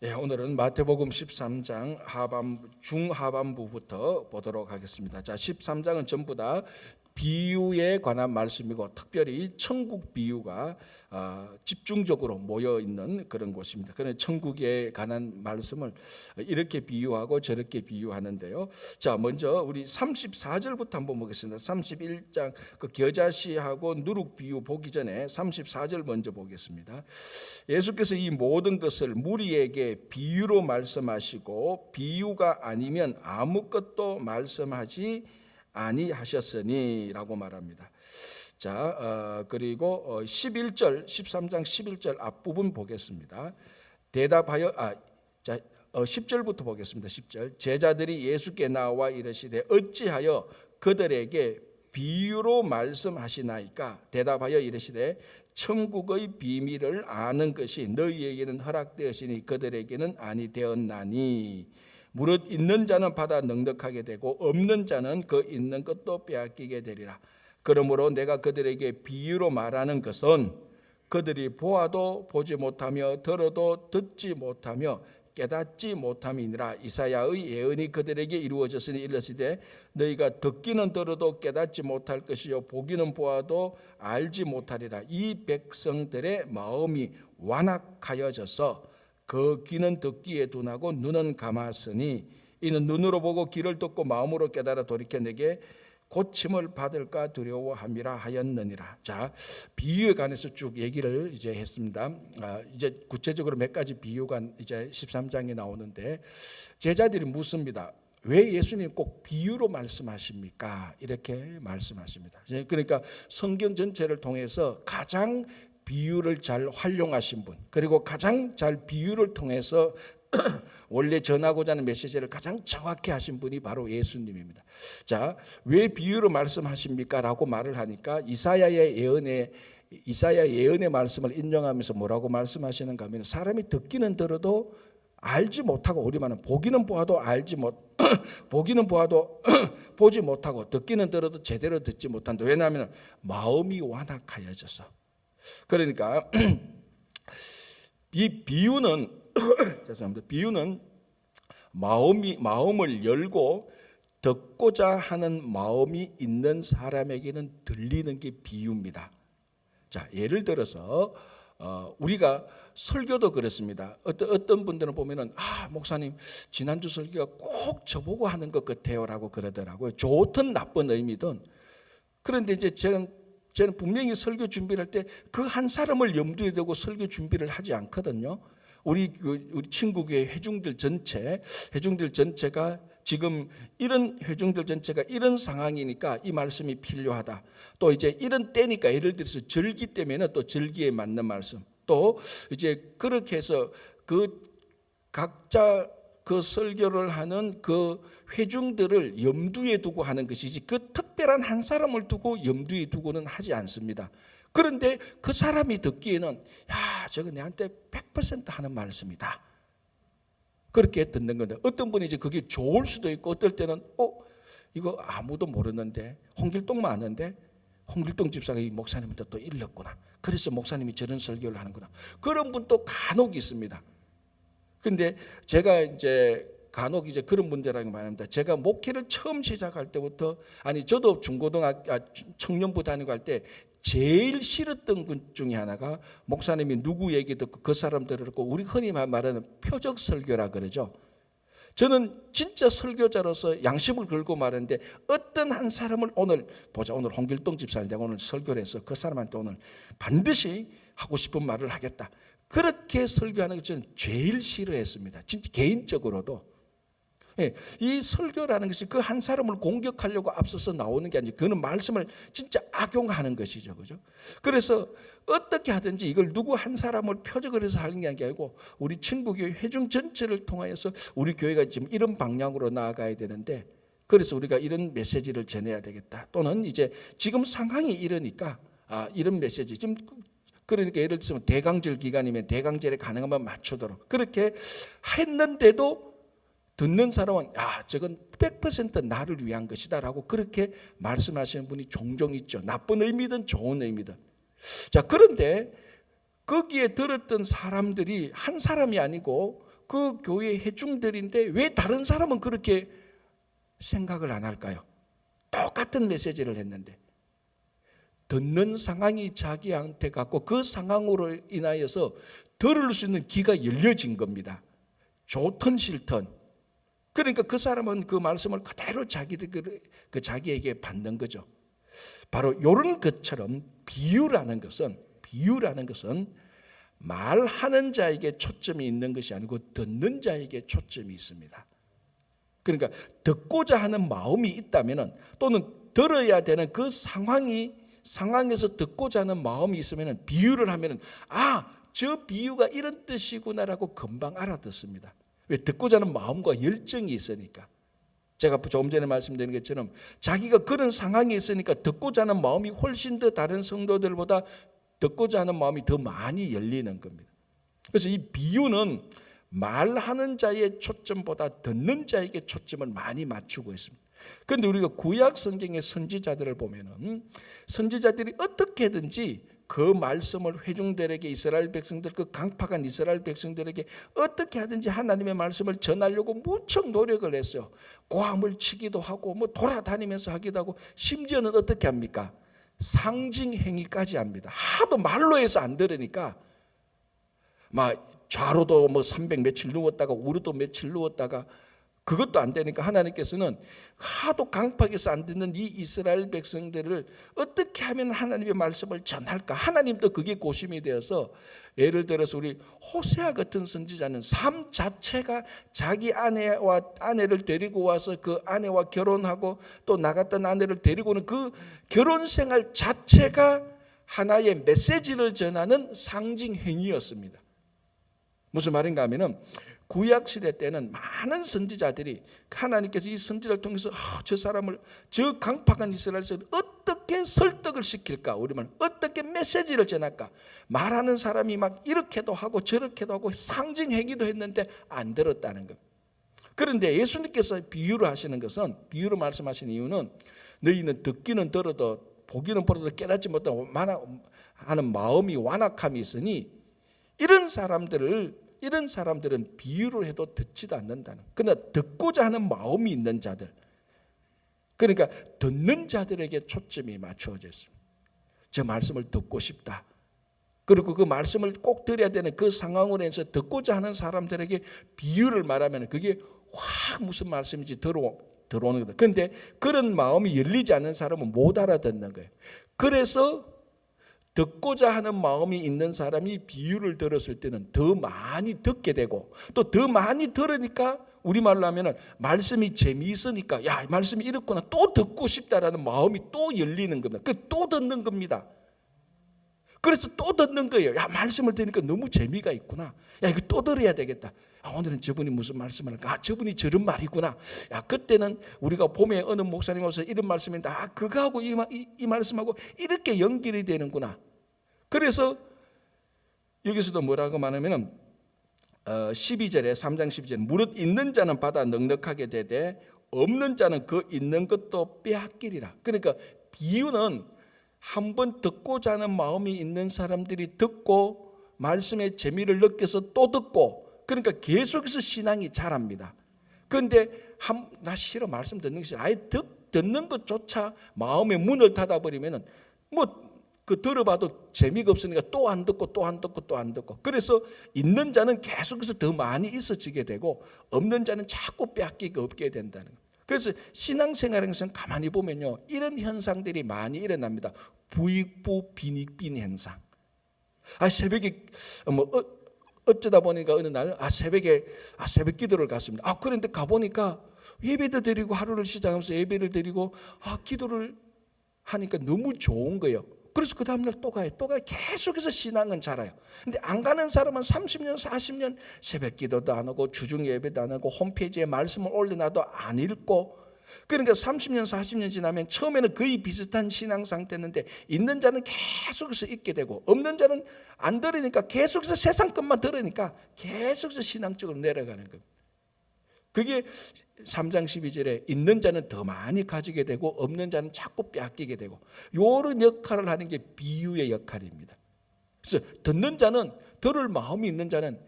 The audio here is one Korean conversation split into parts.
오늘은 마태복음 13장 중하반부부터 보도록 하겠습니다. 자, 13장은 전부 다 비유에 관한 말씀이고 특별히 천국 비유가 집중적으로 모여 있는 그런 곳입니다. 그래서 천국에 관한 말씀을 이렇게 비유하고 저렇게 비유하는데요. 자, 먼저 우리 34절부터 한번 보겠습니다. 31장 그 겨자씨하고 누룩 비유 보기 전에 34절 먼저 보겠습니다. 예수께서 이 모든 것을 무리에게 비유로 말씀하시고 비유가 아니면 아무것도 말씀하지 아니하셨으니라고 말합니다. 자, 그리고 11절 13장 11절 앞부분 보겠습니다. 대답하여 10절부터 보겠습니다. 10절 제자들이 예수께 나와 이르시되 어찌하여 그들에게 비유로 말씀하시나이까? 대답하여 이르시되 천국의 비밀을 아는 것이 너희에게는 허락되었으니 그들에게는 아니 되었나니 무릇 있는 자는 받아 넉넉하게 되고 없는 자는 그 있는 것도 빼앗기게 되리라. 그러므로 내가 그들에게 비유로 말하는 것은 그들이 보아도 보지 못하며 들어도 듣지 못하며 깨닫지 못함이니라. 이사야의 예언이 그들에게 이루어졌으니 이르시되 너희가 듣기는 들어도 깨닫지 못할 것이요 보기는 보아도 알지 못하리라. 이 백성들의 마음이 완악하여져서 그 귀는 듣기에 둔하고 눈은 감았으니 이는 눈으로 보고 귀를 듣고 마음으로 깨달아 돌이켜 내게 고침을 받을까 두려워함이라 하였느니라. 자, 비유에 관해서 쭉 얘기를 이제 했습니다. 이제 구체적으로 몇 가지 비유가 이제 13장에 나오는데 제자들이 묻습니다. 왜 예수님 꼭 비유로 말씀하십니까? 이렇게 말씀하십니다. 그러니까 성경 전체를 통해서 가장 비유를 잘 활용하신 분, 그리고 가장 잘 비유를 통해서 원래 전하고자 하는 메시지를 가장 정확히 하신 분이 바로 예수님입니다. 자, 왜 비유로 말씀하십니까? 라고 말을 하니까 이사야의 예언의 말씀을 인용하면서 뭐라고 말씀하시는가 하면 사람이 듣기는 들어도 알지 못하고 우리말은 보기는 보아도 보기는 보아도 보지 못하고 듣기는 들어도 제대로 듣지 못한다. 왜냐하면 마음이 완악하여져서. 그러니까 이 비유는 죄송합니다. 비유는 마음을 열고 듣고자 하는 마음이 있는 사람에게는 들리는 게 비유입니다. 자, 예를 들어서 우리가 설교도 그렇습니다. 어떤 분들은 보면은 목사님 지난주 설교가 꼭 저보고 하는 것 같아요라고 그러더라고요. 좋든 나쁜 의미든. 그런데 이제 저는 분명히 설교 준비를 할 때 그 한 사람을 염두에 두고 설교 준비를 하지 않거든요. 우리 친구교회 회중들 전체가 지금 이런 회중들 전체가 이런 상황이니까 이 말씀이 필요하다. 또 이제 이런 때니까 예를 들어서 절기 때문에는 또 절기에 맞는 말씀. 또 이제 그렇게 해서 그 각자 그 설교를 하는 그 회중들을 염두에 두고 하는 것이지 그 특별한 한 사람을 두고 염두에 두고는 하지 않습니다. 그런데 그 사람이 듣기에는 저거 내한테 100% 하는 말씀이다. 그렇게 듣는 건데 어떤 분이 이제 그게 좋을 수도 있고 어떨 때는 이거 아무도 모르는데 홍길동만 아는데 홍길동 집사가 이 목사님한테 또 일렀구나. 그래서 목사님이 저런 설교를 하는구나. 그런 분도 간혹 있습니다. 근데 제가 이제 간혹 이제 그런 분들하고 말합니다. 제가 목회를 처음 시작할 때부터 저도 청년부 다니고 할 때 제일 싫었던 것 중에 하나가 목사님이 누구 얘기 듣고 그 사람들을 듣고 우리 흔히 말하는 표적 설교라 그러죠. 저는 진짜 설교자로서 양심을 걸고 말하는데 어떤 한 사람을 오늘 홍길동 집사를 내가 오늘 설교를 해서 그 사람한테 오늘 반드시 하고 싶은 말을 하겠다. 그렇게 설교하는 것 저는 제일 싫어했습니다. 진짜 개인적으로도. 이 설교라는 것이 그 한 사람을 공격하려고 앞서서 나오는 게 아니고 그는 말씀을 진짜 악용하는 것이죠. 그죠? 그래서 어떻게 하든지 이걸 누구 한 사람을 표적을 해서 하는 게 아니고 우리 친구교회 회중 전체를 통하여서 우리 교회가 지금 이런 방향으로 나아가야 되는데 그래서 우리가 이런 메시지를 전해야 되겠다. 또는 이제 지금 상황이 이러니까 이런 메시지 지금 그러니까 예를 들면 대강절 기간이면 대강절에 가능하면 맞추도록 그렇게 했는데도 듣는 사람은 저건 100% 나를 위한 것이다 라고 그렇게 말씀하시는 분이 종종 있죠. 나쁜 의미든 좋은 의미든. 자, 그런데 거기에 들었던 사람들이 한 사람이 아니고 그 교회 회중들인데 왜 다른 사람은 그렇게 생각을 안 할까요? 똑같은 메시지를 했는데 듣는 상황이 자기한테 갖고 그 상황으로 인하여서 들을 수 있는 귀가 열려진 겁니다. 좋든 싫든. 그러니까 그 사람은 그 말씀을 그대로 자기에게 받는 거죠. 바로 이런 것처럼 비유라는 것은 말하는 자에게 초점이 있는 것이 아니고 듣는 자에게 초점이 있습니다. 그러니까 듣고자 하는 마음이 있다면 또는 들어야 되는 그 상황에서 듣고자 하는 마음이 있으면 비유를 하면 저 비유가 이런 뜻이구나라고 금방 알아듣습니다. 왜? 듣고자 하는 마음과 열정이 있으니까. 제가 조금 전에 말씀드린 것처럼 자기가 그런 상황이 있으니까 듣고자 하는 마음이 훨씬 더 다른 성도들보다 듣고자 하는 마음이 더 많이 열리는 겁니다. 그래서 이 비유는 말하는 자의 초점보다 듣는 자에게 초점을 많이 맞추고 있습니다. 그런데 우리가 구약 성경의 선지자들을 보면은 선지자들이 어떻게든지 그 말씀을 회중들에게 이스라엘 백성들 그 강팍한 이스라엘 백성들에게 어떻게 하든지 하나님의 말씀을 전하려고 무척 노력을 했어요. 고함을 치기도 하고 돌아다니면서 하기도 하고 심지어는 어떻게 합니까? 상징 행위까지 합니다. 하도 말로 해서 안 들으니까 좌로도 300 며칠 누웠다가 우로도 며칠 누웠다가 그것도 안 되니까 하나님께서는 하도 강팍해서 안 듣는 이 이스라엘 백성들을 어떻게 하면 하나님의 말씀을 전할까? 하나님도 그게 고심이 되어서 예를 들어서 우리 호세아 같은 선지자는 삶 자체가 자기 아내를 데리고 와서 그 아내와 결혼하고 또 나갔던 아내를 데리고는 그 결혼 생활 자체가 하나의 메시지를 전하는 상징 행위였습니다. 무슨 말인가 하면은 구약 시대 때는 많은 선지자들이 하나님께서 이 선지자를 통해서 저 사람을 저 강팍한 이스라엘에서 어떻게 설득을 시킬까? 우리말 어떻게 메시지를 전할까? 말하는 사람이 막 이렇게도 하고 저렇게도 하고 상징 행위도 했는데 안 들었다는 것. 그런데 예수님께서 비유로 하시는 것은 비유로 말씀하시는 이유는 너희는 듣기는 들어도 보기는 보라도 깨닫지 못하는 하는 마음이 완악함이 있으니 이런 사람들은 비유를 해도 듣지도 않는다는. 그러나 듣고자 하는 마음이 있는 자들, 그러니까 듣는 자들에게 초점이 맞춰져 있습니다. 저 말씀을 듣고 싶다. 그리고 그 말씀을 꼭 들어야 되는 그 상황으로 해서 듣고자 하는 사람들에게 비유를 말하면 그게 확 무슨 말씀인지 들어오는 거다. 그런데 그런 마음이 열리지 않는 사람은 못 알아듣는 거예요. 그래서 듣고자 하는 마음이 있는 사람이 비유를 들었을 때는 더 많이 듣게 되고 또 더 많이 들으니까 우리말로 하면 말씀이 재미있으니까 야, 말씀이 이렇구나 또 듣고 싶다라는 마음이 또 열리는 겁니다. 또 듣는 겁니다. 그래서 또 듣는 거예요. 야, 말씀을 들으니까 너무 재미가 있구나. 야, 이거 또 들어야 되겠다. 오늘은 저분이 무슨 말씀을 할까? 저분이 저런 말이구나. 야, 그때는 우리가 봄에 어느 목사님 와서 이런 말씀인데 그거하고 이 말씀하고 이렇게 연결이 되는구나. 그래서 여기서도 뭐라고 말하면은 12절에 3장 12절에 무릇 있는 자는 받아 넉넉하게 되되 없는 자는 그 있는 것도 빼앗기리라. 그러니까 비유는 한번 듣고자 하는 마음이 있는 사람들이 듣고 말씀의 재미를 느껴서 또 듣고 그러니까 계속해서 신앙이 자랍니다. 그런데 나 싫어 말씀 듣는 것이 아예 듣는 것조차 마음의 문을 닫아버리면은 들어봐도 재미가 없으니까 또 안 듣고 그래서 있는 자는 계속해서 더 많이 있어지게 되고 없는 자는 자꾸 빼앗기게 없게 된다는 거예요. 그래서 신앙생활에서 가만히 보면요 이런 현상들이 많이 일어납니다. 부익부 빈익빈 현상. 새벽에 어쩌다 보니까 어느 날 새벽 기도를 갔습니다. 그런데 가보니까 예배도 드리고 하루를 시작하면서 예배를 드리고 기도를 하니까 너무 좋은 거예요. 그래서 그 다음날 또 가요. 계속해서 신앙은 자라요. 근데 안 가는 사람은 30년, 40년 새벽 기도도 안 하고 주중 예배도 안 하고 홈페이지에 말씀을 올려놔도 안 읽고 그러니까 30년, 40년 지나면 처음에는 거의 비슷한 신앙 상태였는데 있는 자는 계속해서 있게 되고 없는 자는 안 들으니까 계속해서 세상 것만 들으니까 계속해서 신앙적으로 내려가는 겁니다. 그게 3장 12절에 있는 자는 더 많이 가지게 되고 없는 자는 자꾸 빼앗기게 되고 이런 역할을 하는 게 비유의 역할입니다. 그래서 듣는 자는 들을 마음이 있는 자는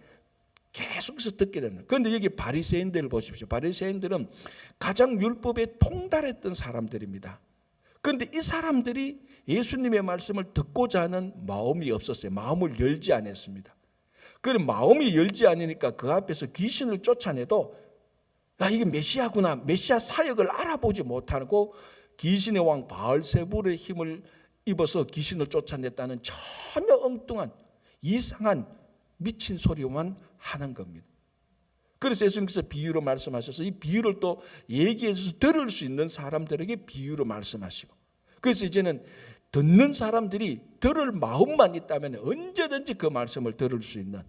계속해서 듣게 되는. 그런데 여기 바리새인들을 보십시오. 바리새인들은 가장 율법에 통달했던 사람들입니다. 그런데 이 사람들이 예수님의 말씀을 듣고자 하는 마음이 없었어요. 마음을 열지 않았습니다. 그럼 마음이 열지 않으니까 그 앞에서 귀신을 쫓아내도 이게 메시아구나, 메시아 사역을 알아보지 못하고 귀신의 왕 바알세불의 힘을 입어서 귀신을 쫓아냈다는 전혀 엉뚱한 이상한 미친 소리만 하는 겁니다. 그래서 예수님께서 비유로 말씀하셔서 이 비유를 또 얘기해서 들을 수 있는 사람들에게 비유로 말씀하시고, 그래서 이제는 듣는 사람들이 들을 마음만 있다면 언제든지 그 말씀을 들을 수 있는,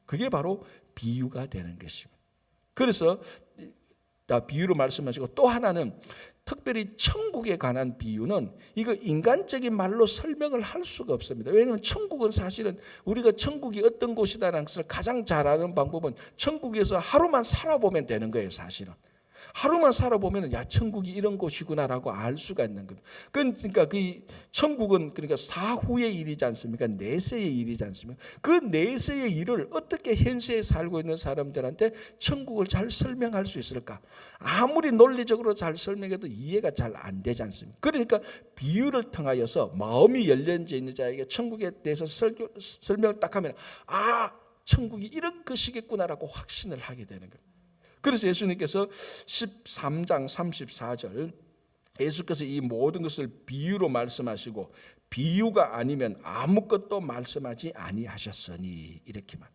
그게 바로 비유가 되는 것입니다. 그래서 다 비유로 말씀하시고, 또 하나는 특별히 천국에 관한 비유는 이거 인간적인 말로 설명을 할 수가 없습니다. 왜냐하면 천국은 사실은 우리가 천국이 어떤 곳이다라는 것을 가장 잘 아는 방법은 천국에서 하루만 살아보면 되는 거예요. 사실은 하루만 살아보면 야, 천국이 이런 곳이구나라고 알 수가 있는 겁니다. 그러니까 그 천국은 그러니까 사후의 일이지 않습니까? 내세의 일이지 않습니까? 그 내세의 일을 어떻게 현세에 살고 있는 사람들한테 천국을 잘 설명할 수 있을까? 아무리 논리적으로 잘 설명해도 이해가 잘 안 되지 않습니까? 그러니까 비유를 통하여서 마음이 열려져 있는 자에게 천국에 대해서 설명을 딱 하면 천국이 이런 것이겠구나라고 확신을 하게 되는 겁니다. 그래서 예수님께서 13장 34절 예수께서 이 모든 것을 비유로 말씀하시고 비유가 아니면 아무것도 말씀하지 아니하셨으니 이렇게 말.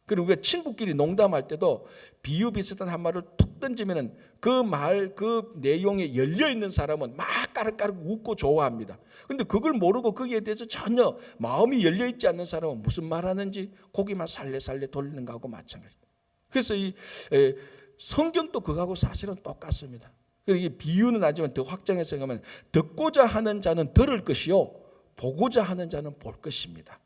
그리고 우리가 친구끼리 농담할 때도 비유 비슷한 한 말을 툭 던지면은 그 내용에 열려 있는 사람은 막 까르까르 웃고 좋아합니다. 그런데 그걸 모르고 거기에 대해서 전혀 마음이 열려 있지 않는 사람은 무슨 말하는지 고기만 살래살래 돌리는 거하고 마찬가지. 그래서 이 성경도 그거하고 사실은 똑같습니다. 이 비유는 하지만 더 확장해서 생각하면 듣고자 하는 자는 들을 것이요 보고자 하는 자는 볼 것입니다.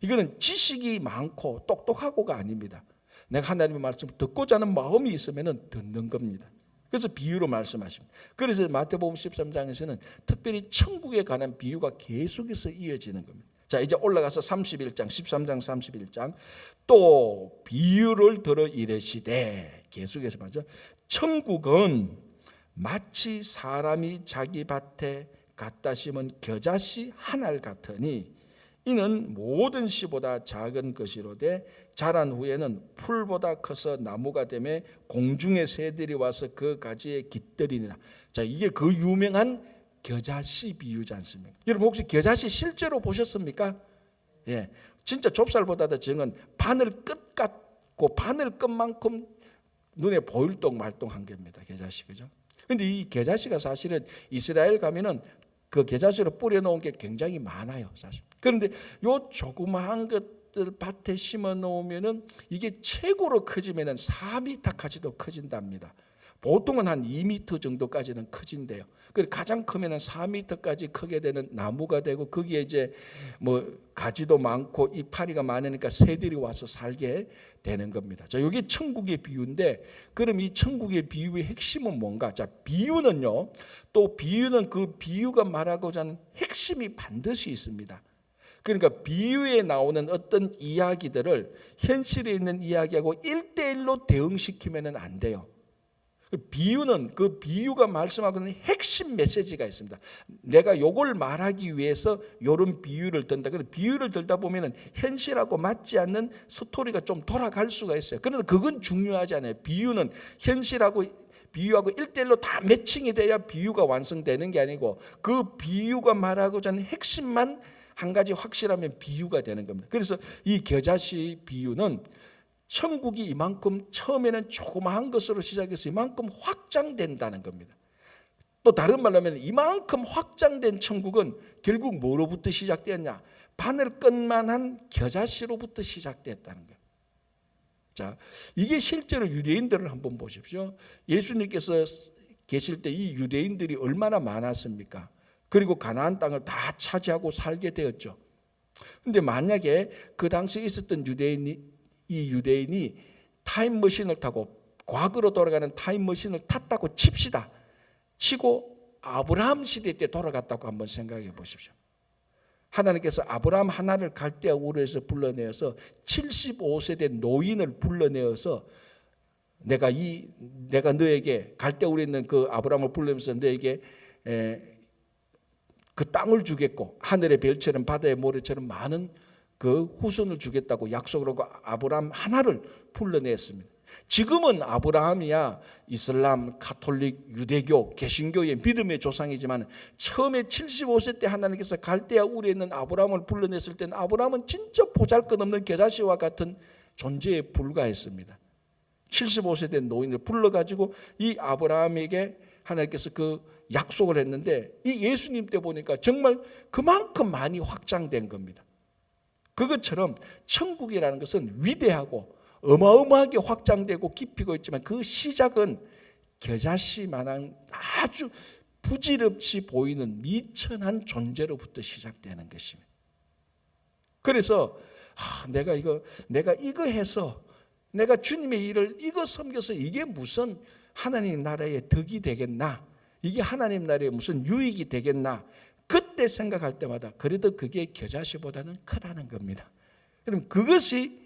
이거는 지식이 많고 똑똑하고가 아닙니다. 내가 하나님의 말씀을 듣고자 하는 마음이 있으면 듣는 겁니다. 그래서 비유로 말씀하십니다. 그래서 마태복음 13장에서는 특별히 천국에 관한 비유가 계속해서 이어지는 겁니다. 자, 이제 올라가서 31장 13장 31장 또 비유를 들어 이르시되, 계속해서 말이죠. 천국은 마치 사람이 자기 밭에 갖다 심은 겨자씨 한 알 같으니 이는 모든 씨보다 작은 것이로되 자란 후에는 풀보다 커서 나무가 되며 공중의 새들이 와서 그 가지에 깃들이니라. 자, 이게 그 유명한 겨자씨 비유지 않습니까? 여러분 혹시 겨자씨 실제로 보셨습니까? 예, 진짜 좁쌀보다도 적은 바늘 끝 같고 바늘 끝만큼 눈에 보일 동 말동한 겁니다. 겨자씨, 그죠? 근데 이 겨자씨가 사실은 이스라엘 가면은 그 겨자씨로 뿌려놓은 게 굉장히 많아요, 사실. 그런데 요 조그마한 것들 밭에 심어 놓으면은 이게 최고로 커지면은 4m까지도 커진답니다. 보통은 한 2m 정도까지는 커진대요. 그리고 가장 크면은 4m까지 크게 되는 나무가 되고 거기에 이제 뭐 가지도 많고 이파리가 많으니까 새들이 와서 살게 되는 겁니다. 자, 이게 천국의 비유인데, 그럼 이 천국의 비유의 핵심은 뭔가? 자, 비유는요. 또 비유는 그 비유가 말하고자 하는 핵심이 반드시 있습니다. 그러니까 비유에 나오는 어떤 이야기들을 현실에 있는 이야기하고 1대1로 대응시키면은 안 돼요. 비유는 그 비유가 말씀하고는 핵심 메시지가 있습니다. 내가 요걸 말하기 위해서 요런 비유를 든다. 그런데 비유를 들다 보면은 현실하고 맞지 않는 스토리가 좀 돌아갈 수가 있어요. 그러나 그건 중요하지 않아요. 비유는 현실하고 비유하고 1대1로 다 매칭이 돼야 비유가 완성되는 게 아니고 그 비유가 말하고자 하는 핵심만 한 가지 확실하면 비유가 되는 겁니다. 그래서 이 겨자씨 비유는 천국이 이만큼 처음에는 조그마한 것으로 시작해서 이만큼 확장된다는 겁니다. 또 다른 말로 하면 이만큼 확장된 천국은 결국 뭐로부터 시작되었냐? 바늘 끝만한 겨자씨로부터 시작됐다는 거예요. 자, 이게 실제로 유대인들을 한번 보십시오. 예수님께서 계실 때 이 유대인들이 얼마나 많았습니까? 그리고 가나안 땅을 다 차지하고 살게 되었죠. 그런데 만약에 그 당시 있었던 유대인이 타임머신을 타고 과거로 돌아가는 타임머신을 탔다고 칩시다. 치고 아브라함 시대 때 돌아갔다고 한번 생각해 보십시오. 하나님께서 아브라함 하나를 갈대아 우르에서 불러내어서 75세 된 노인을 불러내어서 내가 너에게 갈대아 우르에 있는 그 아브라함을 불러내면서 너에게 그 땅을 주겠고 하늘의 별처럼 바다의 모래처럼 많은 그 후손을 주겠다고 약속을 하고 아브라함 하나를 불러냈습니다. 지금은 아브라함이야 이슬람, 가톨릭, 유대교, 개신교의 믿음의 조상이지만 처음에 75세 때 하나님께서 갈대아 우르에 있는 아브라함을 불러냈을 때는 아브라함은 진짜 보잘것없는 겨자씨와 같은 존재에 불과했습니다. 75세 된 노인을 불러가지고 이 아브라함에게 하나님께서 그 약속을 했는데 이 예수님 때 보니까 정말 그만큼 많이 확장된 겁니다. 그것처럼 천국이라는 것은 위대하고 어마어마하게 확장되고 깊이고 있지만 그 시작은 겨자씨만한 아주 부질없이 보이는 미천한 존재로부터 시작되는 것입니다. 그래서 내가 이거 해서 내가 주님의 일을 이거 섬겨서 이게 무슨 하나님 나라의 덕이 되겠나? 이게 하나님 나라의 무슨 유익이 되겠나? 그때 생각할 때마다 그래도 그게 겨자씨보다는 크다는 겁니다. 그럼 그것이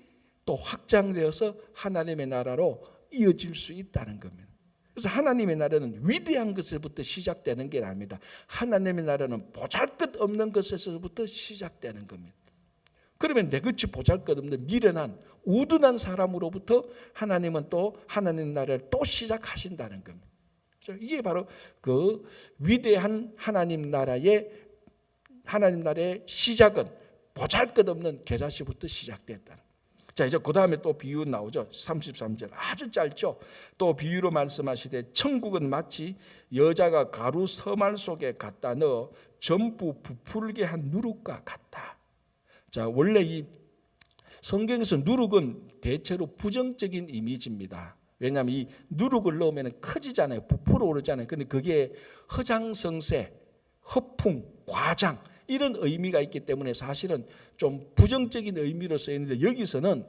또 확장되어서 하나님의 나라로 이어질 수 있다는 겁니다. 그래서 하나님의 나라는 위대한 것에서부터 시작되는 게 아닙니다. 하나님의 나라는 보잘것없는 것에서부터 시작되는 겁니다. 그러면 내같이 보잘것없는 미련한 우둔한 사람으로부터 하나님은 또 하나님 나라를 또 시작하신다는 겁니다. 이게 바로 그 위대한 하나님 나라의 시작은 보잘것없는 겨자씨부터 시작됐다는. 자, 이제 그 다음에 또 비유 나오죠. 33절 아주 짧죠. 또 비유로 말씀하시되 천국은 마치 여자가 가루 서말 속에 갖다 넣어 전부 부풀게 한 누룩과 같다. 자, 원래 이 성경에서 누룩은 대체로 부정적인 이미지입니다. 왜냐하면 이 누룩을 넣으면 커지잖아요. 부풀어 오르잖아요. 근데 그게 허장성세, 허풍, 과장 이런 의미가 있기 때문에 사실은 좀 부정적인 의미로 쓰이는데 여기서는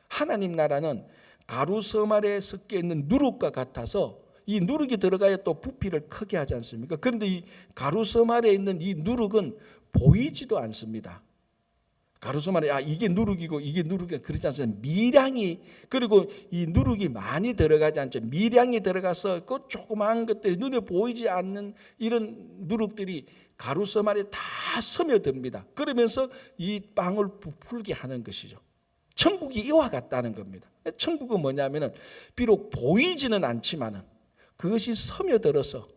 하나님 나라는 가루서말에 섞여 있는 누룩과 같아서 이 누룩이 들어가야 또 부피를 크게 하지 않습니까? 그런데 이 가루서말에 있는 이 누룩은 보이지도 않습니다. 가루서말에 이게 누룩이고 이게 누룩이 그렇지 않습니다. 미량이 그리고 이 누룩이 많이 들어가지 않죠. 미량이 들어가서 그 조그마한 것들이 눈에 보이지 않는 이런 누룩들이 가루서말에 다 스며듭니다. 그러면서 이 빵을 부풀게 하는 것이죠. 천국이 이와 같다는 겁니다. 천국은 뭐냐면은 비록 보이지는 않지만은 그것이 스며들어서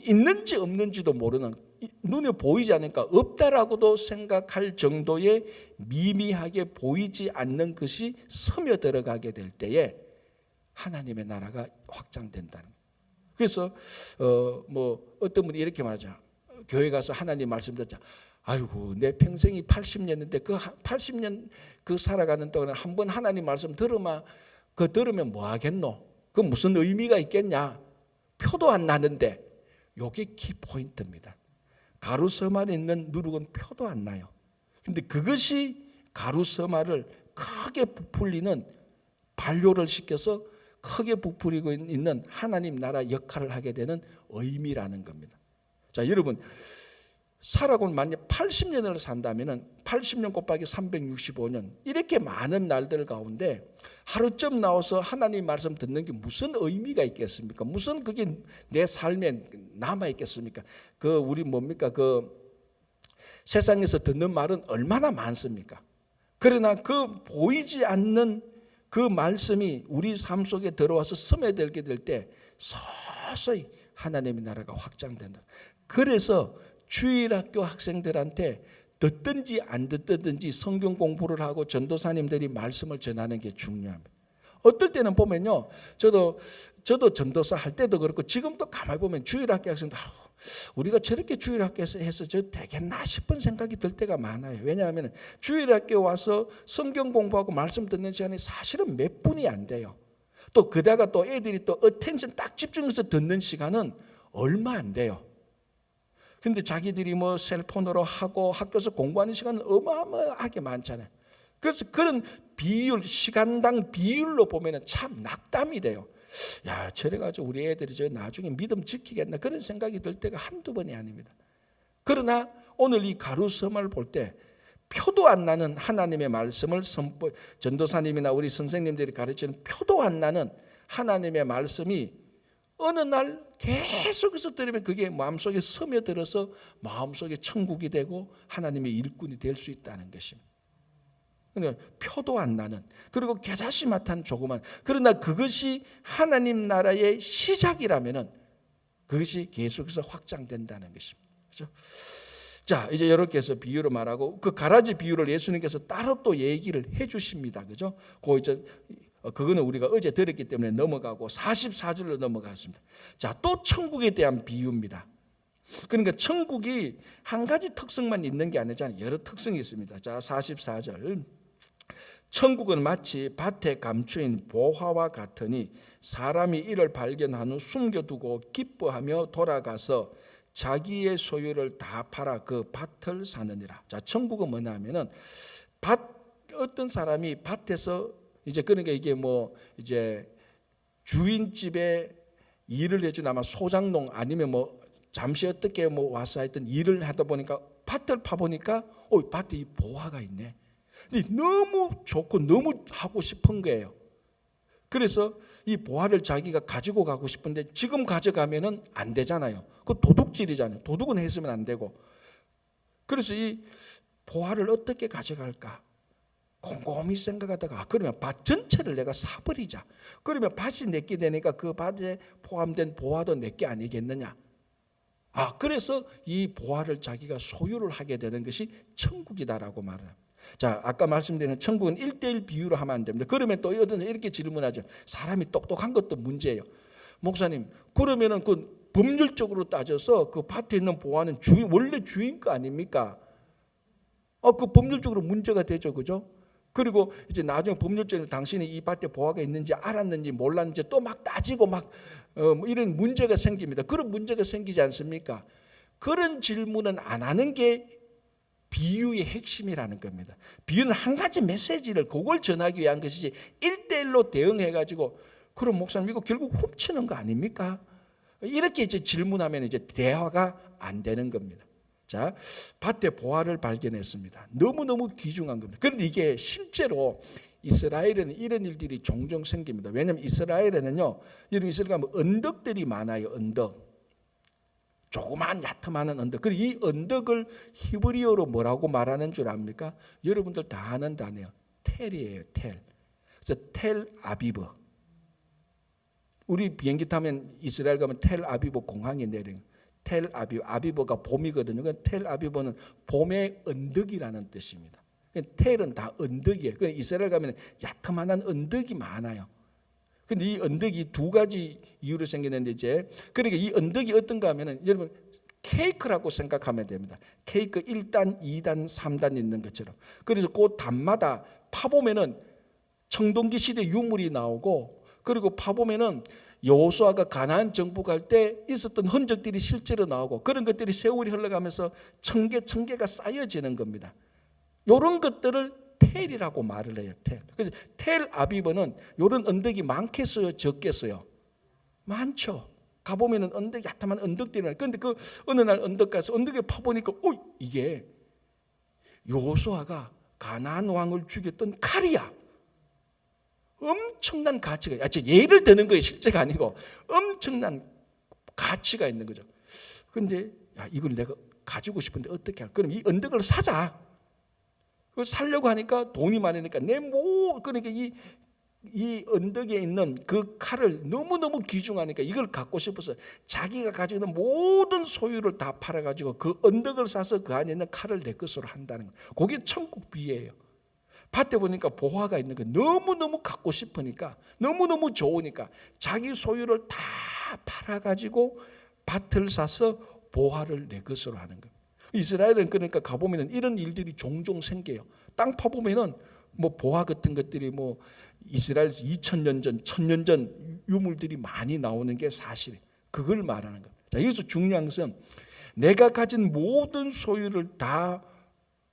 있는지 없는지도 모르는 눈에 보이지 않으니까 없다라고도 생각할 정도의 미미하게 보이지 않는 것이 스며들어가게 될 때에 하나님의 나라가 확장된다는 거예요. 그래서 어떤 분이 이렇게 말하죠. 교회 가서 하나님 말씀 듣자. 아이고 내 평생이 80년인데 그 80년 그 살아가는 동안 한 번 하나님 말씀 들으면 뭐 하겠노? 그 무슨 의미가 있겠냐? 표도 안 나는데 요게 키포인트입니다. 가루서말에 있는 누룩은 표도 안 나요. 근데 그것이 가루서말을 크게 부풀리는 발효를 시켜서 크게 부풀리고 있는 하나님 나라 역할을 하게 되는 의미라는 겁니다. 자, 여러분 살아고 만약 80년을 산다면 80년 곱하기 365년 이렇게 많은 날들 가운데 하루쯤 나와서 하나님 말씀 듣는 게 무슨 의미가 있겠습니까? 무슨 그게 내 삶에 남아 있겠습니까? 우리 뭡니까? 세상에서 듣는 말은 얼마나 많습니까? 그러나 그 보이지 않는 그 말씀이 우리 삶 속에 들어와서 스며들게 될 때 서서히 하나님의 나라가 확장된다. 그래서 주일학교 학생들한테 듣든지 안 듣든지 성경 공부를 하고 전도사님들이 말씀을 전하는 게 중요합니다. 어떨 때는 보면요, 저도 전도사 할 때도 그렇고 지금도 가만히 보면 주일학교 학생들 우리가 저렇게 주일학교에서 해서 저 되겠나 싶은 생각이 들 때가 많아요. 왜냐하면 주일학교 와서 성경 공부하고 말씀 듣는 시간이 사실은 몇 분이 안 돼요. 또 그다가 또 애들이 또 어텐션 딱 집중해서 듣는 시간은 얼마 안 돼요. 근데 자기들이 셀폰으로 하고 학교에서 공부하는 시간은 어마어마하게 많잖아요. 그래서 그런 비율, 시간당 비율로 보면 참 낙담이 돼요. 야, 저래가지고 우리 애들이 나중에 믿음 지키겠나 그런 생각이 들 때가 한두 번이 아닙니다. 그러나 오늘 이 가루서마를 볼 때 표도 안 나는 하나님의 말씀을 전도사님이나 우리 선생님들이 가르치는 표도 안 나는 하나님의 말씀이 어느 날 계속해서 들으면 그게 마음속에 스며들어서 마음속에 천국이 되고 하나님의 일꾼이 될 수 있다는 것입니다. 그러니까 표도 안 나는, 그리고 겨자씨만한 조그만, 그러나 그것이 하나님 나라의 시작이라면은 그것이 계속해서 확장된다는 것입니다. 그렇죠? 자, 이제 이렇게 해서 비유로 말하고, 그 가라지 비유를 예수님께서 따로 또 얘기를 해주십니다. 그죠? 그거는 우리가 어제 들었기 때문에 넘어가고 44절로 넘어갔습니다. 자, 또 천국에 대한 비유입니다. 그러니까 천국이 한 가지 특성만 있는 게 아니잖아요. 여러 특성이 있습니다. 자, 44절. 천국은 마치 밭에 감추인 보화와 같으니 사람이 이를 발견한 후 숨겨두고 기뻐하며 돌아가서 자기의 소유를 다 팔아 그 밭을 사느니라. 자, 천국은 뭐냐면은 어떤 사람이 밭에서 이제 그러니까 이게 뭐 이제 주인집에 일을 해준 아마 소장농 아니면 뭐 잠시 어떻게 뭐 와서 하여튼 일을 하다 보니까 밭을 파보니까 밭에 이 보화가 있네. 너무 좋고 너무 하고 싶은 거예요. 그래서 이 보화를 자기가 가지고 가고 싶은데 지금 가져가면은 안 되잖아요. 그 도둑질이잖아요. 도둑은 했으면 안 되고. 그래서 이 보화를 어떻게 가져갈까? 곰곰이 생각하다가 그러면 밭 전체를 내가 사버리자. 그러면 밭이 내게 되니까 그 밭에 포함된 보화도 내게 아니겠느냐. 그래서 이 보화를 자기가 소유를 하게 되는 것이 천국이다라고 말을 합니다. 자, 아까 말씀드린 천국은 1:1 비유로 하면 안 됩니다. 그러면 또 이렇게 질문하죠. 사람이 똑똑한 것도 문제예요. 목사님, 그러면은 그 법률적으로 따져서 그 밭에 있는 보화는 원래 주인 거 아닙니까? 그 법률적으로 문제가 되죠, 그죠? 그리고 이제 나중에 법률적으로 당신이 이 밭에 보화가 있는지 알았는지 몰랐는지 또 막 따지고 막 이런 문제가 생깁니다. 그런 문제가 생기지 않습니까? 그런 질문은 안 하는 게 비유의 핵심이라는 겁니다. 비유는 한 가지 메시지를 그걸 전하기 위한 것이지 1:1로 대응해가지고 그럼 목사님 이거 결국 훔치는 거 아닙니까? 이렇게 이제 질문하면 이제 대화가 안 되는 겁니다. 자, 밭에 보화를 발견했습니다. 너무너무 귀중한 겁니다. 그런데 이게 실제로 이스라엘에는 이런 일들이 종종 생깁니다. 왜냐하면 이스라엘에는요, 여러분 이스라엘 가면 언덕들이 많아요. 언덕. 조그만 야트마한 언덕. 그리고 이 언덕을 히브리어로 뭐라고 말하는 줄 압니까? 여러분들 다 아는 단어예요. 텔이에요. 텔. 그래서 텔 아비브. 우리 비행기 타면 이스라엘 가면 텔 아비브 공항에 내리는 텔 아비브. 아비브가 봄이거든요. 텔 아비브는 봄의 언덕이라는 뜻입니다. 텔은 다 언덕이에요. 이스라엘 가면 야트만한 언덕이 많아요. 근데 이 언덕이 두 가지 이유로 생기는데 이제 그러니까 이 언덕이 어떤가 하면은 여러분 케이크라고 생각하면 됩니다. 케이크 1단, 2단, 3단 있는 것처럼. 그래서 그 단마다 파보면은 청동기 시대 유물이 나오고 그리고 파보면은 여호수아가 가나안 정부 갈 때 있었던 흔적들이 실제로 나오고 그런 것들이 세월이 흘러가면서 층계가 쌓여지는 겁니다. 이런 것들을 텔이라고 말을 해요. 텔. 그래서 텔 아비브는 이런 언덕이 많겠어요, 적겠어요? 많죠. 가보면은 언덕 야탐한 언덕들이 많아요. 그런데 그 어느 날 언덕 가서 언덕에 파보니까 이게 여호수아가 가나안 왕을 죽였던 칼이야. 엄청난 가치가, 예를 드는 거예요. 실제가 아니고 엄청난 가치가 있는 거죠. 그런데 이걸 내가 가지고 싶은데 어떻게 할까? 그럼 이 언덕을 사자. 살려고 하니까 돈이 많으니까 그러니까 이 언덕에 있는 그 칼을 너무너무 귀중하니까 이걸 갖고 싶어서 자기가 가지고 있는 모든 소유를 다 팔아가지고 그 언덕을 사서 그 안에 있는 칼을 내 것으로 한다는 거예요. 그게 천국 비유예요. 밭에 보니까 보화가 있는 거 너무너무 갖고 싶으니까 너무너무 좋으니까 자기 소유를 다 팔아가지고 밭을 사서 보화를 내 것으로 하는 거예요. 이스라엘은 그러니까 가보면은 이런 일들이 종종 생겨요. 땅 파보면은 뭐 보화 같은 것들이 뭐 이스라엘에서 2000년 전, 1000년 전 유물들이 많이 나오는 게 사실이에요. 그걸 말하는 겁니다. 자, 여기서 중요한 것은 내가 가진 모든 소유를 다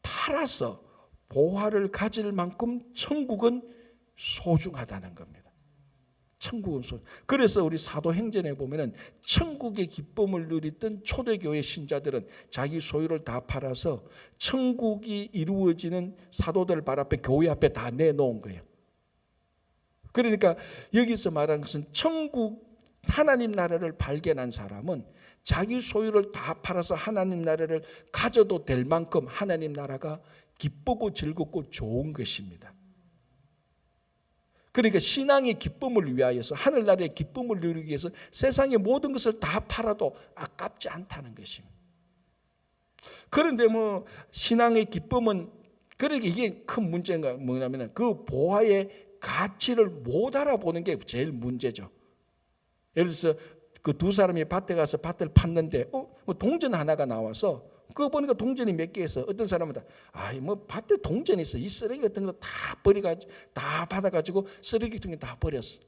팔아서 보화를 가질 만큼 천국은 소중하다는 겁니다. 천국은 그래서 우리 사도행전에 보면은 천국의 기쁨을 누리던 초대교회 신자들은 자기 소유를 다 팔아서 천국이 이루어지는 사도들 발 앞에 교회 앞에 다 내놓은 거예요. 그러니까 여기서 말하는 것은 천국 하나님 나라를 발견한 사람은 자기 소유를 다 팔아서 하나님 나라를 가져도 될 만큼 하나님 나라가 기쁘고 즐겁고 좋은 것입니다. 그러니까 신앙의 기쁨을 위하여서 하늘나라의 기쁨을 누리기 위해서 세상의 모든 것을 다 팔아도 아깝지 않다는 것입니다. 그런데 뭐 신앙의 기쁨은 그러니까 이게 큰 문제가 뭐냐면 그 보화의 가치를 못 알아보는 게 제일 문제죠. 예를 들어서 그 두 사람이 밭에 가서 밭을 팠는데 뭐 동전 하나가 나와서 그거 보니까 동전이 몇 개 있어. 어떤 사람은 뭐 밭에 동전이 있어. 이 쓰레기 같은 거 다 버려가지고 다 받아가지고 쓰레기통에 다 버렸어.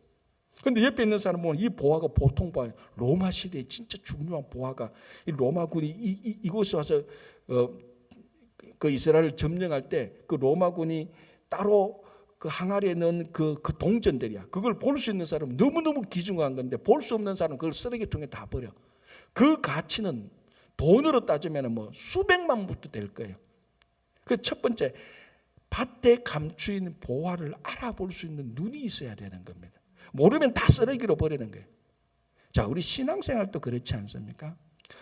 근데 옆에 있는 사람은 보면 이 보화가 보통 보화, 로마 시대에 진짜 중요한 보화가 이 로마군이 이곳에 와서 그 이스라엘을 점령할 때 그 로마군이 따로 그 항아리에 넣은 그 동전들이야. 그걸 볼 수 있는 사람은 너무너무 귀중한 건데 볼 수 없는 사람은 그걸 쓰레기통에 다 버려. 그 가치는 돈으로 따지면 뭐 수백만 불도 될 거예요. 그 첫 번째, 밭에 감추인 보화를 알아볼 수 있는 눈이 있어야 되는 겁니다. 모르면 다 쓰레기로 버리는 거예요. 자, 우리 신앙생활도 그렇지 않습니까?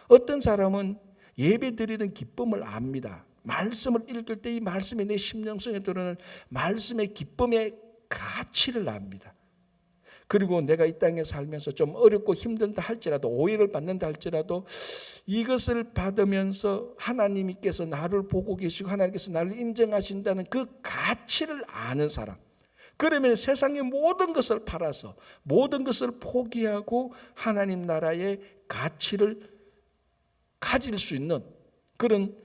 어떤 사람은 예배 드리는 기쁨을 압니다. 말씀을 읽을 때 이 말씀이 내 심령성에 들어오는 말씀의 기쁨의 가치를 압니다. 그리고 내가 이 땅에 살면서 좀 어렵고 힘들다 할지라도 오해를 받는다 할지라도 이것을 받으면서 하나님께서 나를 보고 계시고 하나님께서 나를 인정하신다는 그 가치를 아는 사람. 그러면 세상의 모든 것을 팔아서 모든 것을 포기하고 하나님 나라의 가치를 가질 수 있는 그런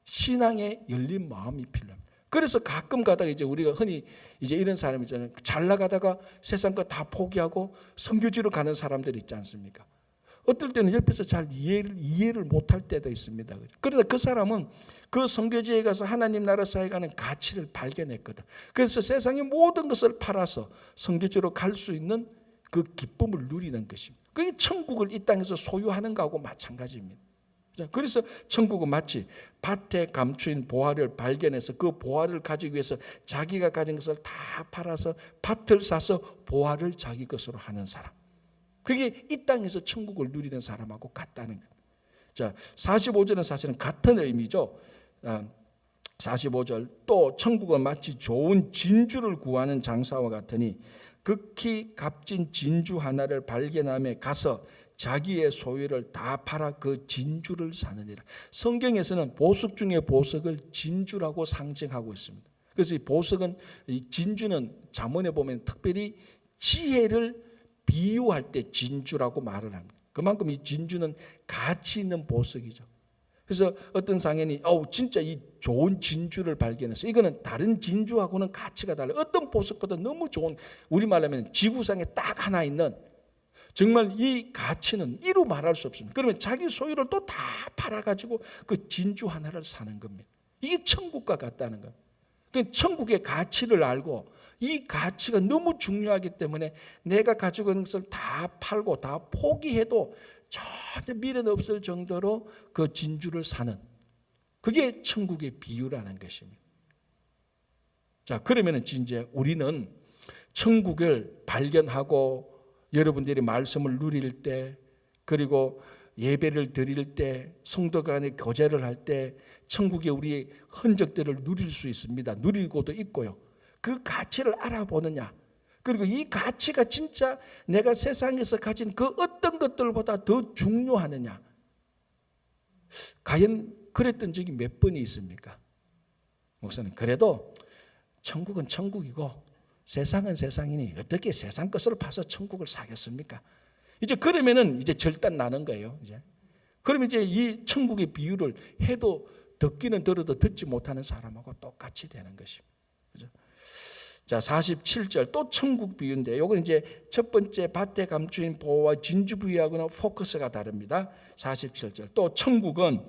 신앙의 열린 마음이 필요합니다. 그래서 가끔 가다가 이제 우리가 흔히 이제 이런 사람 있잖아요. 잘 나가다가 세상 거 다 포기하고 선교지로 가는 사람들 있지 않습니까? 어떨 때는 옆에서 잘 이해를 못할 때도 있습니다. 그러나 그 사람은 그 선교지에 가서 하나님 나라 사에 가는 가치를 발견했거든. 그래서 세상의 모든 것을 팔아서 선교지로 갈 수 있는 그 기쁨을 누리는 것입니다. 그게 천국을 이 땅에서 소유하는 것하고 마찬가지입니다. 그래서 천국은 마치 밭에 감추인 보화를 발견해서 그 보화를 가지기 위해서 자기가 가진 것을 다 팔아서 밭을 사서 보화를 자기 것으로 하는 사람. 그게 이 땅에서 천국을 누리는 사람하고 같다는 거예요. 자, 45절은 사실은 같은 의미죠. 45절 또 천국은 마치 좋은 진주를 구하는 장사와 같으니 극히 값진 진주 하나를 발견함에 가서 자기의 소유를 다 팔아 그 진주를 사느니라. 성경에서는 보석 중에 보석을 진주라고 상징하고 있습니다. 그래서 이 보석은 이 진주는 잠언에 보면 특별히 지혜를 비유할 때 진주라고 말을 합니다. 그만큼 이 진주는 가치 있는 보석이죠. 그래서 어떤 상인이 진짜 이 좋은 진주를 발견해서 이거는 다른 진주하고는 가치가 달라요. 어떤 보석보다 너무 좋은, 우리말로 하면 지구상에 딱 하나 있는 정말 이 가치는 이루 말할 수 없습니다. 그러면 자기 소유를 또 다 팔아가지고 그 진주 하나를 사는 겁니다. 이게 천국과 같다는 거예요. 천국의 가치를 알고 이 가치가 너무 중요하기 때문에 내가 가지고 있는 것을 다 팔고 다 포기해도 전혀 미련 없을 정도로 그 진주를 사는, 그게 천국의 비유라는 것입니다. 자, 그러면 이제 우리는 천국을 발견하고 여러분들이 말씀을 누릴 때, 그리고 예배를 드릴 때, 성도 간의 교제를 할 때 천국의 우리의 흔적들을 누릴 수 있습니다. 누리고도 있고요. 그 가치를 알아보느냐, 그리고 이 가치가 진짜 내가 세상에서 가진 그 어떤 것들보다 더 중요하느냐, 과연 그랬던 적이 몇 번이 있습니까? 목사님, 그래도 천국은 천국이고 세상은 세상이니 어떻게 세상 것을 파서 천국을 사겠습니까? 이제 그러면은 이제 절단 나는 거예요. 그러면 이제 이 천국의 비유를 해도 듣기는 들어도 듣지 못하는 사람하고 똑같이 되는 것입니다. 그죠? 자, 47절 또 천국 비유인데, 요건 이제 첫 번째 밭에 감추인 보화와 진주 비유하고는 포커스가 다릅니다. 47절 또 천국은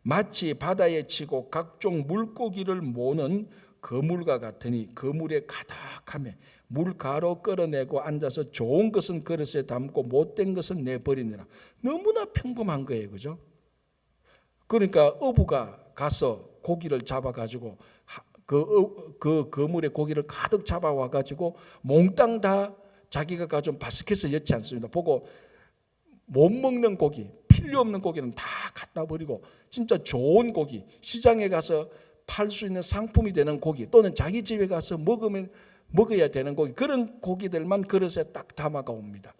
마치 바다에 치고 각종 물고기를 모는 그물과 같으니 그물에 가득하며 물가로 끌어내고 앉아서 좋은 것은 그릇에 담고 못된 것은 내버리느라. 너무나 평범한 거예요. 그죠? 그러니까 어부가 가서 고기를 잡아가지고 그 그물에 고기를 가득 잡아와가지고 몽땅 다 자기가 가져온 바스켓에 넣지 않습니다. 보고 못 먹는 고기, 필요 없는 고기는 다 갖다 버리고 진짜 좋은 고기, 시장에 가서 팔 수 있는 상품이 되는 고기, 또는 자기 집에 가서 먹어야 되는 고기, 그런 고기들만 그릇에 딱 담아가 옵니다.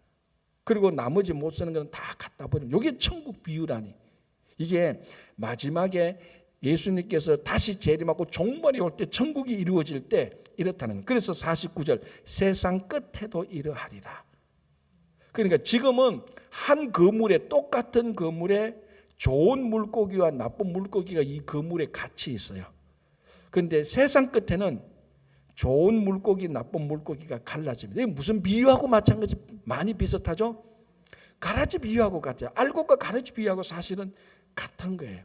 그리고 나머지 못 쓰는 건 다 갖다 버립니다. 이게 천국 비유라니. 이게 마지막에 예수님께서 다시 재림하고 종말이 올 때 천국이 이루어질 때 이렇다는 거예요. 그래서 49절 세상 끝에도 이러하리라. 그러니까 지금은 한 그물에, 똑같은 그물에 좋은 물고기와 나쁜 물고기가 이 그물에 같이 있어요. 그런데 세상 끝에는 좋은 물고기, 나쁜 물고기가 갈라집니다. 이게 무슨 비유하고 마찬가지, 많이 비슷하죠? 가라지 비유하고 같아요. 알곡과 가라지 비유하고 사실은 같은 거예요.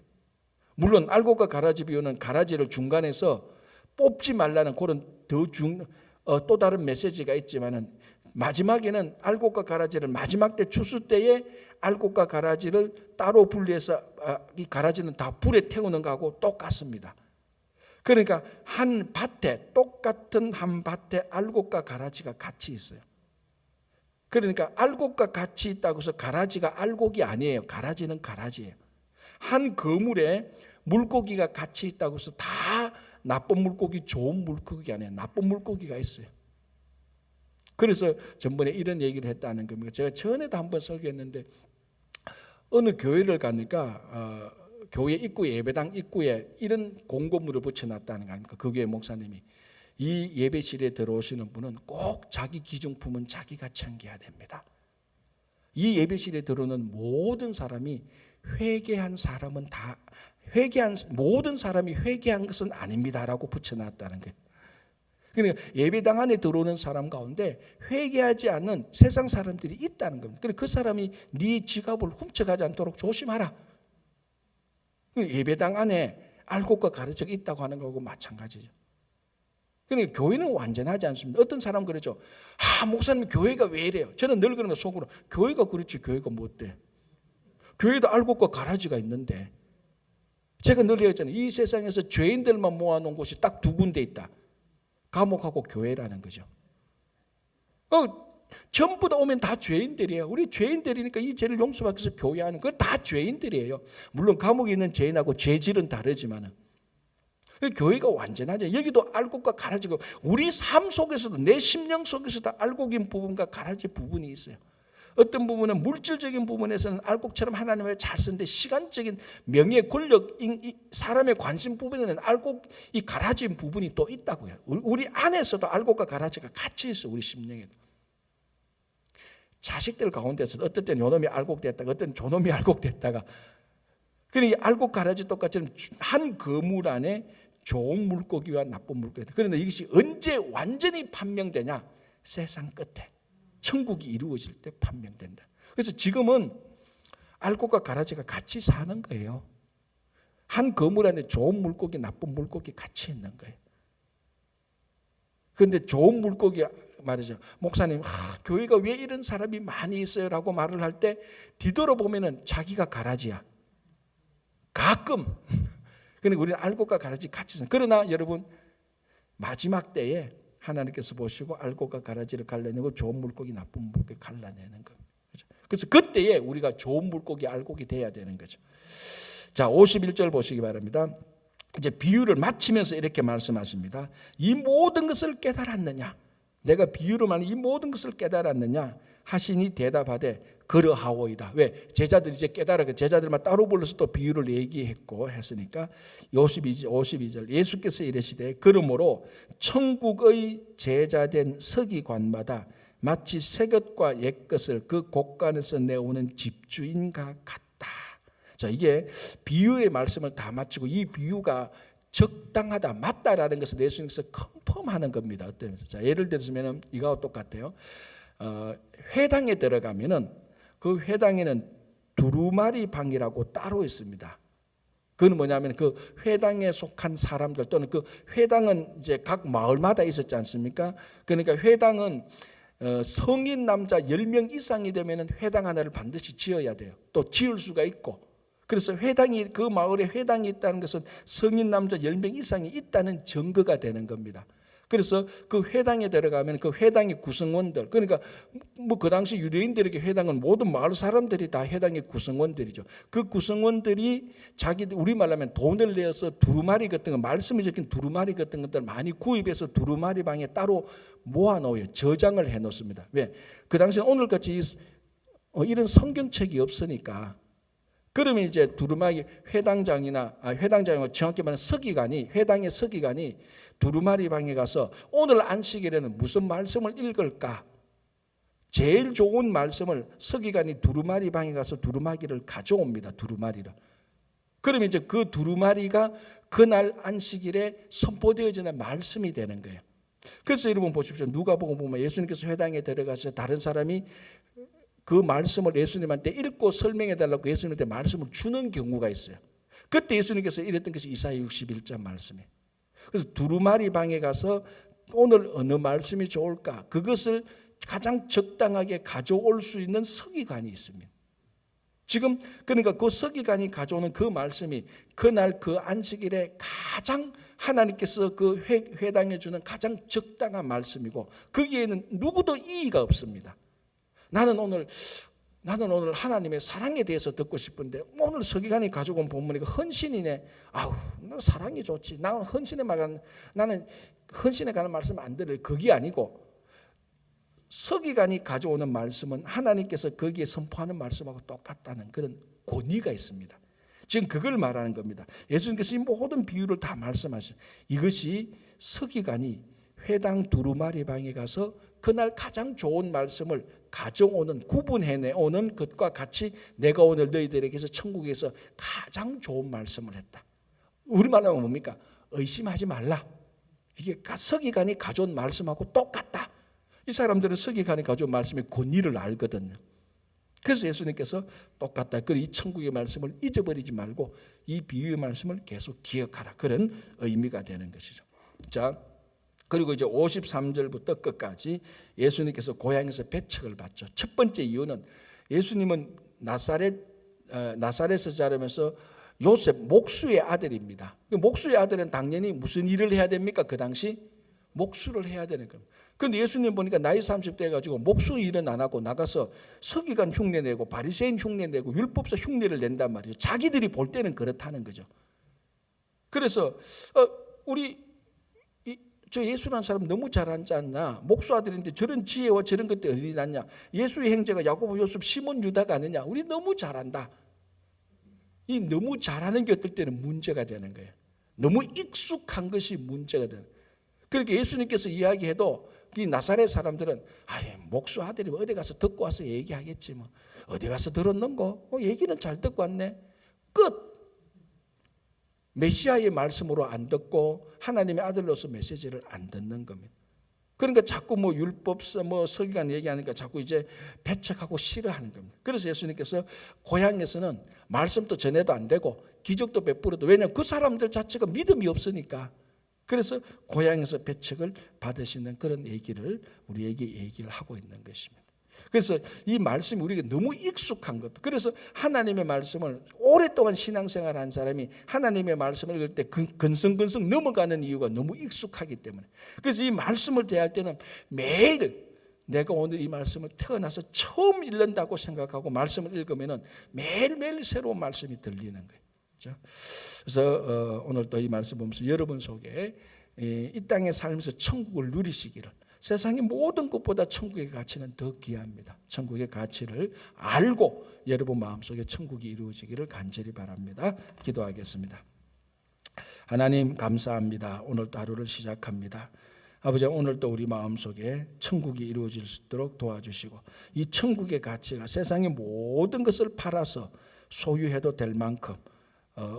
물론 알곡과 가라지 비유는 가라지를 중간에서 뽑지 말라는 그런 또 다른 메시지가 있지만은, 마지막에는 알곡과 가라지를 마지막 때 추수 때에 알곡과 가라지를 따로 분리해서 이 가라지는 다 불에 태우는 거하고 똑같습니다. 그러니까 한 밭에, 똑같은 한 밭에 알곡과 가라지가 같이 있어요. 그러니까 알곡과 같이 있다고 해서 가라지가 알곡이 아니에요. 가라지는 가라지예요. 한 그물에 물고기가 같이 있다고 해서 다 나쁜 물고기, 좋은 물고기 아니에요. 나쁜 물고기가 있어요. 그래서 전번에 이런 얘기를 했다는 겁니다. 제가 전에도 한번 설교했는데, 어느 교회를 가니까 교회 입구, 예배당 입구에 이런 공고문을 붙여놨다는 거 아닙니까? 그 교회 목사님이, 이 예배실에 들어오시는 분은 꼭 자기 기중품은 자기가 챙겨야 됩니다. 이 예배실에 들어오는 모든 사람이 회개한 사람은 다 모든 사람이 회개한 것은 아닙니다라고 붙여놨다는 거예요. 그러니까 예배당 안에 들어오는 사람 가운데 회개하지 않는 세상 사람들이 있다는 겁니다. 그러니까 그 사람이 네 지갑을 훔쳐가지 않도록 조심하라. 예배당 안에 알곡과 가르치가 있다고 하는 거하고 마찬가지죠. 그러니까 교회는 완전하지 않습니다. 어떤 사람은 그러죠. 목사님 교회가 왜 이래요? 저는 늘 그러면 속으로, 교회가 그렇지 교회가 뭐 어때? 교회도 알곡과 가라지가 있는데, 제가 늘 얘기했잖아요. 이 세상에서 죄인들만 모아놓은 곳이 딱 두 군데 있다. 감옥하고 교회라는 거죠. 전부 다 오면 다 죄인들이에요. 우리 죄인들이니까 이 죄를 용서받기 위해서 교회하는 거 다 죄인들이에요. 물론 감옥에 있는 죄인하고 죄질은 다르지만은. 교회가 완전하죠. 여기도 알곡과 가라지고, 우리 삶 속에서도, 내 심령 속에서도 알곡인 부분과 가라지 부분이 있어요. 어떤 부분은 물질적인 부분에서는 알곡처럼 하나님을 잘 쓰는데, 시간적인 명예, 권력, 사람의 관심 부분에는 알곡, 이 가라진 부분이 또 있다고요. 우리 안에서도 알곡과 가라지가 같이 있어요. 우리 심령에도. 자식들 가운데서도 어떨 때는 요놈이 알곡됐다가, 어떤 저놈이 알곡됐다가, 그러니까 알곡 가라지 똑같이 한 그물 안에 좋은 물고기와 나쁜 물고기. 그런데 이것이 언제 완전히 판명되냐? 세상 끝에 천국이 이루어질 때 판명된다. 그래서 지금은 알곡과 가라지가 같이 사는 거예요. 한 그물 안에 좋은 물고기, 나쁜 물고기 같이 있는 거예요. 그런데 좋은 물고기 말이죠. 목사님, 교회가 왜 이런 사람이 많이 있어요? 라고 말을 할 때 뒤돌아보면 자기가 가라지야. 가끔. 그러니까 우리는 알곡과 가라지 같이 있어요. 그러나 여러분, 마지막 때에 하나님께서 보시고 알곡과 가라지를 갈라내고 좋은 물고기, 나쁜 물고기 갈라내는 겁니다. 그래서 그때에 우리가 좋은 물고기, 알곡이 돼야 되는 거죠. 자, 51절 보시기 바랍니다. 이제 비유를 마치면서 이렇게 말씀하십니다. 이 모든 것을 깨달았느냐? 내가 비유로 말하는 이 모든 것을 깨달았느냐? 하시니 대답하되 그러하오이다. 왜? 제자들이 이제 깨달아, 제자들만 따로 불러서 또 비유를 얘기했고 했으니까 52절 예수께서 이르시되 그러므로 천국의 제자된 서기관마다 마치 새것과 옛것을 그 곳간에서 내오는 집주인과 같다. 자, 이게 비유의 말씀을 다 마치고 이 비유가 적당하다, 맞다라는 것을 예수님께서 컨펌하는 겁니다. 어때요? 자, 예를 들면 이거와 똑같아요. 회당에 들어가면은 그 회당에는 두루마리 방이라고 따로 있습니다. 그건 뭐냐면 그 회당에 속한 사람들 또는 그 회당은 이제 각 마을마다 있었지 않습니까? 그러니까 회당은 성인 남자 10명 이상이 되면 회당 하나를 반드시 지어야 돼요. 또 지을 수가 있고. 그래서 회당이 그 마을에 회당이 있다는 것은 성인 남자 10명 이상이 있다는 증거가 되는 겁니다. 그래서 그 회당에 들어가면 그 회당의 구성원들, 그러니까 뭐 그 당시 유대인들에게 회당은 모든 마을 사람들이 다 회당의 구성원들이죠. 그 구성원들이 자기들 우리말로 하면 돈을 내어서 두루마리 같은 거, 말씀이 적힌 두루마리 같은 것들 많이 구입해서 두루마리 방에 따로 모아놓아요. 저장을 해놓습니다. 왜? 그 당시는 오늘같이 이런 성경책이 없으니까. 그러면 이제 두루마리 회당장이 정확히 말하면 서기관이, 회당의 서기관이 두루마리 방에 가서 오늘 안식일에는 무슨 말씀을 읽을까? 제일 좋은 말씀을 서기관이 두루마리 방에 가서 두루마리를 가져옵니다. 두루마리를. 그러면 이제 그 두루마리가 그날 안식일에 선포되어지는 말씀이 되는 거예요. 그래서 여러분 보십시오. 누가복음 보면 예수님께서 회당에 들어가서 다른 사람이 그 말씀을 예수님한테 읽고 설명해 달라고 예수님한테 말씀을 주는 경우가 있어요. 그때 예수님께서 이랬던 것이 이사야 61장 말씀이에요. 그래서 두루마리 방에 가서 오늘 어느 말씀이 좋을까? 그것을 가장 적당하게 가져올 수 있는 서기관이 있습니다. 지금 그러니까 그 서기관이 가져오는 그 말씀이 그날 그 안식일에 가장 하나님께서 그 회당에 주는 가장 적당한 말씀이고 거기에는 누구도 이의가 없습니다. 나는 오늘 하나님의 사랑에 대해서 듣고 싶은데 오늘 서기관이 가지고 온 본문이 헌신이네. 아우, 나 사랑이 좋지. 나는 헌신에 관한 말씀 안 들을. 그게 아니고 서기관이 가져오는 말씀은 하나님께서 거기에 선포하는 말씀하고 똑같다는 그런 권위가 있습니다. 지금 그걸 말하는 겁니다. 예수님께서 이 모든 비유를 다 말씀하신 이것이 서기관이 회당 두루마리 방에 가서 그날 가장 좋은 말씀을 가져오는, 구분해내오는 것과 같이 내가 오늘 너희들에게서 천국에서 가장 좋은 말씀을 했다. 우리말로 하면 뭡니까? 의심하지 말라. 이게 서기관이 가져온 말씀하고 똑같다. 이 사람들은 서기관이 가져온 말씀의 권위를 알거든요. 그래서 예수님께서 똑같다. 그리고 이 천국의 말씀을 잊어버리지 말고 이 비유의 말씀을 계속 기억하라. 그런 의미가 되는 것이죠. 자, 그리고 이제 53절부터 끝까지 예수님께서 고향에서 배척을 받죠. 첫 번째 이유는 예수님은 나사렛에서 자라면서 요셉 목수의 아들입니다. 목수의 아들은 당연히 무슨 일을 해야 됩니까? 그 당시 목수를 해야 되는 겁니다. 그런데 예수님 보니까 나이 30대 해가지고 목수 일은 안 하고 나가서 서기관 흉내 내고 바리새인 흉내 내고 율법사 흉내를 낸단 말이에요. 자기들이 볼 때는 그렇다는 거죠. 그래서 저 예수라는 사람 너무 잘하지 않나? 목수 아들인데 저런 지혜와 저런 것들 어디 났냐? 예수의 형제가 야고보, 요셉, 시몬, 유다가 아니냐? 우리 너무 잘한다. 이 너무 잘하는 게 어떨 때는 문제가 되는 거예요. 너무 익숙한 것이 문제가 되는 거예요. 그러니까 예수님께서 이야기해도 이 나사렛 사람들은 목수 아들이 어디 가서 듣고 와서 얘기하겠지 뭐. 어디 가서 들었는고? 얘기는 잘 듣고 왔네. 끝. 메시아의 말씀으로 안 듣고 하나님의 아들로서 메시지를 안 듣는 겁니다. 그러니까 자꾸 율법사 서기관 얘기하니까 자꾸 이제 배척하고 싫어하는 겁니다. 그래서 예수님께서 고향에서는 말씀도 전해도 안 되고 기적도 베풀어도, 왜냐하면 그 사람들 자체가 믿음이 없으니까. 그래서 고향에서 배척을 받으시는 그런 얘기를 우리에게 얘기를 하고 있는 것입니다. 그래서 이 말씀이 우리에게 너무 익숙한 것도, 그래서 하나님의 말씀을 오랫동안 신앙생활한 사람이 하나님의 말씀을 읽을 때 근성근성 넘어가는 이유가 너무 익숙하기 때문에. 그래서 이 말씀을 대할 때는 매일 내가 오늘 이 말씀을 태어나서 처음 읽는다고 생각하고 말씀을 읽으면 매일매일 새로운 말씀이 들리는 거예요. 그렇죠? 그래서 오늘 또 이 말씀 보면서 여러분 속에 이 땅에 살면서 천국을 누리시기를, 세상의 모든 것보다 천국의 가치는 더 귀합니다. 천국의 가치를 알고 여러분 마음속에 천국이 이루어지기를 간절히 바랍니다. 기도하겠습니다. 하나님 감사합니다. 오늘 또 하루를 시작합니다. 아버지, 오늘 또 우리 마음속에 천국이 이루어질 수 있도록 도와주시고 이 천국의 가치가 세상의 모든 것을 팔아서 소유해도 될 만큼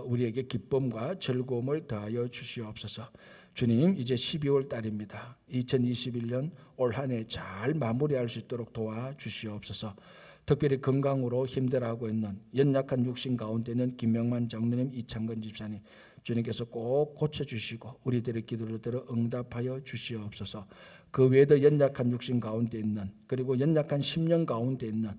우리에게 기쁨과 즐거움을 더하여 주시옵소서. 주님, 이제 12월 달입니다. 2021년 올 한 해 잘 마무리할 수 있도록 도와주시옵소서. 특별히 건강으로 힘들어하고 있는 연약한 육신 가운데 있는 김명만 장로님, 이창근 집사님, 주님께서 꼭 고쳐주시고 우리들의 기도를 들어 응답하여 주시옵소서. 그 외에도 연약한 육신 가운데 있는, 그리고 연약한 심령 가운데 있는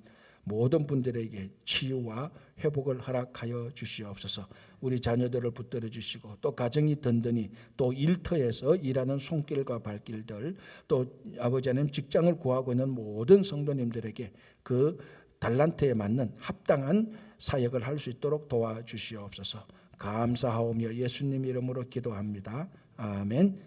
모든 분들에게 치유와 회복을 허락하여 주시옵소서. 우리 자녀들을 붙들어 주시고, 또 가정이 든든히, 또 일터에서 일하는 손길과 발길들, 또 아버지 하나님 직장을 구하고 있는 모든 성도님들에게 그 달란트에 맞는 합당한 사역을 할 수 있도록 도와주시옵소서. 감사하오며 예수님 이름으로 기도합니다. 아멘.